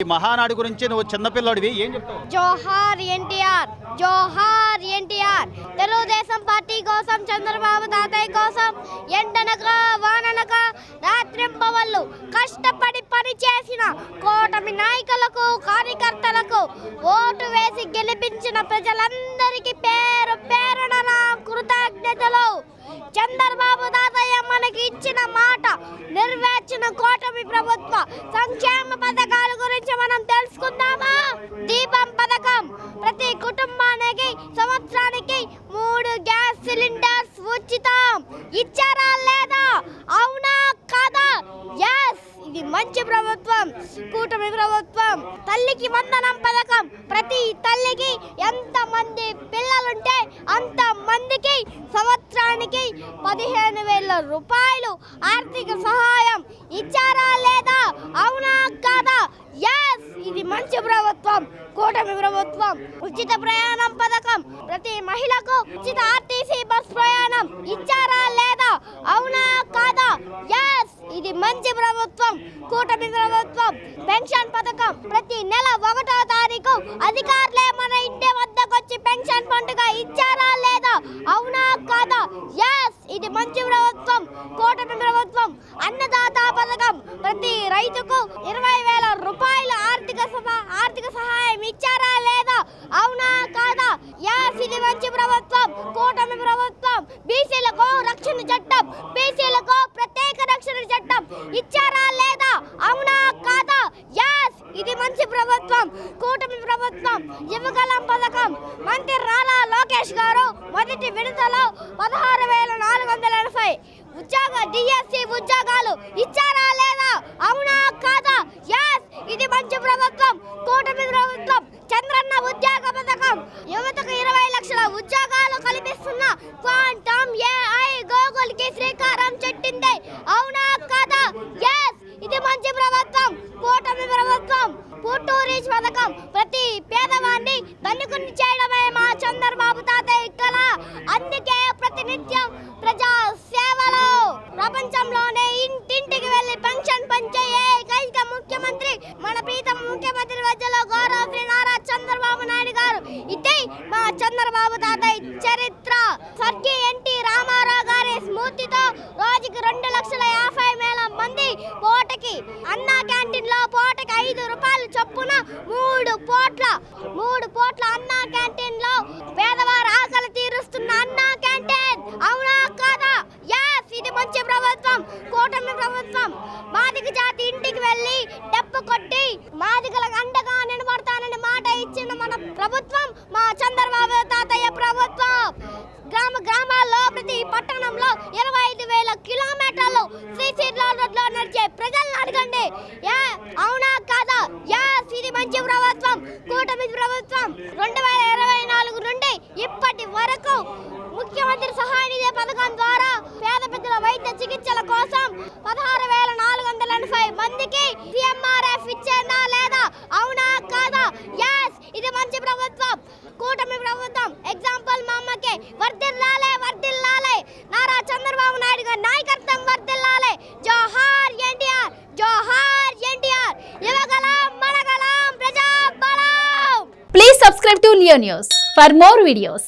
మహానాడు గురించి నువ్వు చిన్నపిల్లడివి ఏం చెప్తావు? జోహార్ ఎన్టీఆర్, జోహార్ ఎన్టీఆర్. తెలుగుదేశం పార్టీ కోసం, చంద్రబాబు తాతయ్య కోసం ఎండనక వాననక రాత్రింబవళ్ళు కష్టపడి పనిచేసిన కూటమి నాయకులకు, కార్యకర్తలకు, ఓటు వేసి గెలిపించిన ప్రజలందరికీ పేరు పేరున నా కృతజ్ఞతలు. చంద్రబాబు తాతయ్య మనకి ఇచ్చిన మాట నెరవేర్చిన కూటమి ప్రభుత్వ సంక్షేమ పథకాల గురించి మనం తెలుసుకుందామా? దీపం పథకం ప్రతి కుటుంబానికి సంవత్సరానికి 3 గ్యాస్ సిలిండర్స్ ఉచితం. ఇచ్చారా లేదా? అవునా కాదా? ఎస్, ఇది మంచి ప్రభుత్వం, కూటమి ప్రభుత్వం. తల్లికి వందనం పథకం ప్రతి తల్లికి ఎంతమంది పిల్లలుంటే అంత మందికి సంవత్సరానికి 15,000 రూపాయలు ఆర్థిక సహాయం. ఇచ్చారా లేదా? అవునా కాదా? ఎస్, ఇది మంచి ప్రభుత్వం, కూటమి ప్రభుత్వం. ఉచిత ప్రయాణం పథకం ప్రతి మహిళకు ఉచిత ఆర్టీసీ బస్ ప్రయాణం. ఇచ్చారా లేదా? అవునా కాదా? ఎస్, ఇది మంచి ప్రభుత్వం, కూటమి ప్రభుత్వం. పెన్షన్ పథకం ప్రతి నెల 1వ తారీఖు అధికారులే మన ఇంటి వద్దకు వచ్చి పెన్షన్ పండుగ. ఇచ్చారా లేదా? అవునా కాదా? ఎస్, ఇది మంచి ప్రభుత్వం, కూటమి ప్రభుత్వం. అన్నదాత పథకం ప్రతి రైతుకు 20,000 రూపాయల ఆర్థిక సహాయం. ఇచ్చారా లేదా? అవునా కాదా? ఎస్, ఇది మంచి ప్రభుత్వం, కూటమి ప్రభుత్వం. బీసీలకు రక్షణ చట్టం, బీసీలకు ప్రత్యేక రక్షణ చట్టం. ఇచ్చారా లేదా? అవునా కాదా? ఎస్, ఇది మంచి ప్రభుత్వం, కూటమి ప్రభుత్వం. యువగలం పథకం మంత్రి రాలా లోకేష్ గారు మొదటి విడతలో 16,480 డిఎస్సి ఉద్యోగాలు. ఇచ్చారా లేదా? అవునా కాదా? ఎస్, ఇది మంచి ప్రభుత్వం, కూటమి ప్రభుత్వం. చంద్రన్న ఉద్యోగ పథకం యువతకు 20 లక్షల ఉద్యోగాలు కల్పిస్తున్న క్వాంటమ్ ఏఐ గూగుల్ కి శ్రీకారం చుట్టింది. అవునా కాదా? ఎస్, ఇది మంచి ప్రభుత్వం, కూటమి ప్రభుత్వం. పుట్టూరీచ్ పథకం ప్రతి పేదవాడిని ధనికుని చేయడమే మా చంద్రబాబు తాతయ్య కల. అందుకే ప్రతినిత్యం ప్రజా సేవలో ప్రపంచంలోనే ఇంటింటికి వెళ్లి పెన్షన్ పంచే ఏకైక ముఖ్యమంత్రి మన ప్రీతం ముఖ్యమంత్రి వజ్రలో గౌరవ శ్రీ నారా చంద్రబాబు నాయుడు గారు. ఇదే మా చంద్రబాబు తాతయ్య చరిత్ర. స్వర్గీయ ఎన్టీ రామారావు గారి స్ఫూర్తితో రోజుకి 2,50,000 మంది పూటకి అన్నా క్యాంటీన్ లో పూటకి 5 రూపాయలు చొప్పున 3 పూట్ల అన్నా క్యాంటీన్ లో పేదవారు ఆకలి తీరుస్తున్న అన్నా క్యాంటీన్. అవునా కాదా? ఎస్, ఇది మంచి ప్రభుత్వం, కూటమి ప్రభుత్వం. మాదిగ జాతి ఇంటికి వెళ్ళి డప్పు కొట్టి మాదిగలకు అండగా నిలబడతానని మాట ఇచ్చిన మన ప్రభుత్వం మా చంద్రబాబు తాతయ్య ప్రభుత్వం. గ్రామాల్లో ప్రతి పట్టణంలో 25,000 కిలోమీటర్లు సీసీ రోడ్లో నడిచే ప్రజలను అడగండి. అవునా కాదా? ఎస్, ఇది మంచి ప్రభుత్వం, కూటమి ప్రభుత్వం. 2024 నుండి ఇప్పటి వరకు ముఖ్యమంత్రి సహాయ నిధి పథకం ద్వారా పేద పెద్దల వైద్య చికిత్సల కోసం 16,480 మందికి సిఎంఆర్ఎఫ్ ఇచ్చేనా లేదా? అవునా కాదా? ఎస్, ఇది మంచి ప్రభుత్వం, కూటమి ప్రభుత్వం. ఎగ్జాంపుల్ మా అమ్మకి వర్ధిల్లాలే వర్ధిల్లాలే నారా చంద్రబాబు నాయుడు గారి నాయకత్వం వర్ధిల్లాలే. జోహార్ ఎన్టీఆర్, జోహార్ NTR. Yuvagalam మనగలం ప్రజాబలం. Please subscribe to Leo News for more videos.